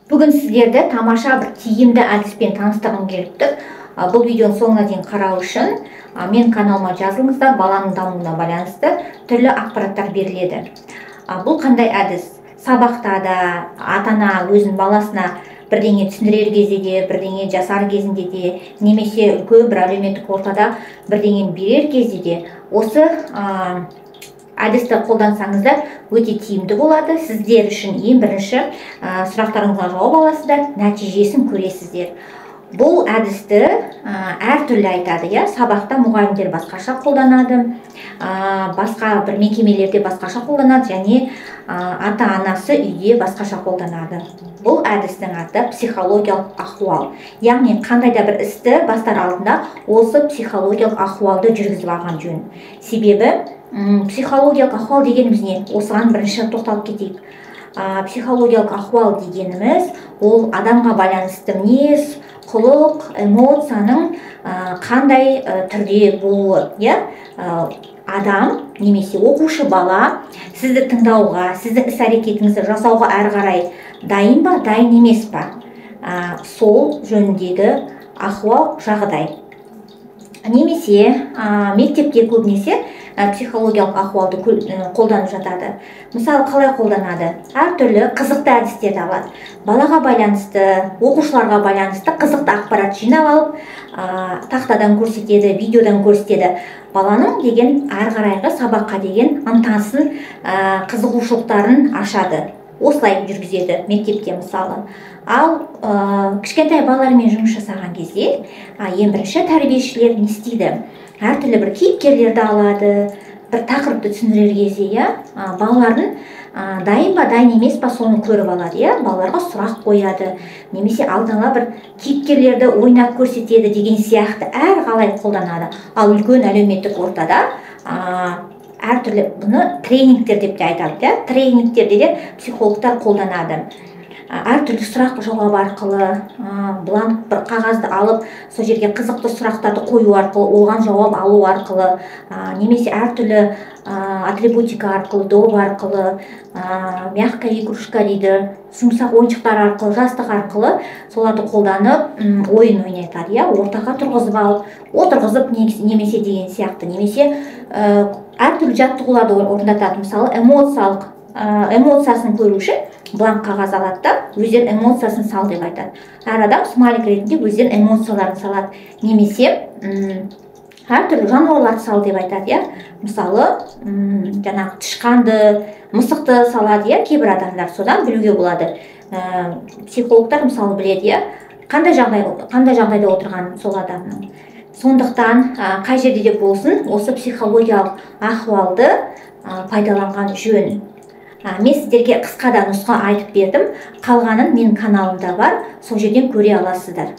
Бүгін сіздерді тамаша бір тиімді әдіспен таныстырғым келіп тұр. Бұл видеоны соңына дейін қарау үшін мен каналыма жазылыңыздар, баланың дамуына байланысты түрлі ақпараттар беріледі. Бұл қандай әдіс? Сабақта да ата-ана өзінің баласына бірдеңе түсіндірер кезде де, бірдеңе жасар кезінде де, немесе үлкен бір әлеуметтік ортада бірдеңе берер кезде де осы әдісті қолдансаңыздар өте тиімді болады. Сіздер үшін ең бірінші сұрақтарыңызға жауап аласыздар, нәтижесін көресіздер. Бұл әдісті әртүрлі айтады, сабақта мұғалімдер басқаша қолданады, басқа бір мекемелерде басқаша қолданады, және ата-анасы үйде басқаша қолданады. Бұл әдістің аты психологиялық ахуал. Яғни қандай да бір істі бастар алдында осы психологиялық ахуалды жүргізіп алған жөн. Себебі психологиялық ахуал дегеніміз не? Осыған бірінші тоқталып кетейік. Психологиялық ахуал дегеніміз ол адамға байланысты мінез, құлық, эмоцияның қандай түрде болуы. Адам немесе оқушы бала сізді тыңдауға, сіздің іс-әрекетіңізді жасауға әрі қарай дайын ба, дайын емес па? Сол жөніндегі ахуал жағдай. Немесе мектепте көбінесе психологиялық ахуалды қолданып жатады. Мысалы, қалай қолданады? Әртүрлі қызықты әдістерді алады. Балаға байланысты, оқушыларға байланысты қызықты ақпарат жинап алып, тақтадан көрсетеді, видеодан көрсетеді. Баланың деген әрі қарайғы сабаққа деген ынтасын, қызығушылықтарын ашады. Осылай жүргізеді мектепте мысалы. Ал кішкентай балалармен жұмыс жасаған кезде ең бірінші тәрбиешілер не істейді? Әртүрлі бір кейіпкерлерді алады, бір тақырыпты түсіндірер кезде, балалардың дайын ба, дайын емес па соны көріп алады, балаларға сұрақ қояды, немесе алдын ала бір кейіпкерлерді ойнап көрсетеді деген сияқты әрі қалай қолданады. Ал үлкен әлеуметтік ортада әртүрлі бұны тренингтер деп те айтады. Тренингтерде де психологтар қолданады. Әртүрлі сұрақ жауап арқылы, бланк бір қағазды алып, сол жерге қызықты сұрақтарды қою арқылы, оған жауап алу арқылы, немесе әртүрлі атрибутика арқылы, доп арқылы, мягкая игрушка дейді, жұмсақ ойыншықтар арқылы, жастық арқылы соларды қолданып ойын ойнатады. Ортаға тұрғызып алып, отырғызып немесе деген сияқты, немесе әртүрлі жаттығуларды орындатады. Мысалы, эмоциясын көру үшін бланк қағаз алады да, өздерінің эмоциясын сал деп айтады. Әр адам смайлик ретінде өздерінің эмоцияларын салады. Немесе әртүрлі жануарларды сал деп айтады. Мысалы, жаңағы тышқанды, мысықты салады, кейбір адамдар содан білуге болады. Психологтар мысалы біледі, қандай жағдайда отырған сол адамның. Сондықтан қай жерде де болсын, осы психологиялық ахуалды пайдаланған жөн. Мен сіздерге қысқада нұсқа айтып бердім. Қалғанын менің каналымда бар, сол жерден көре аласыздар.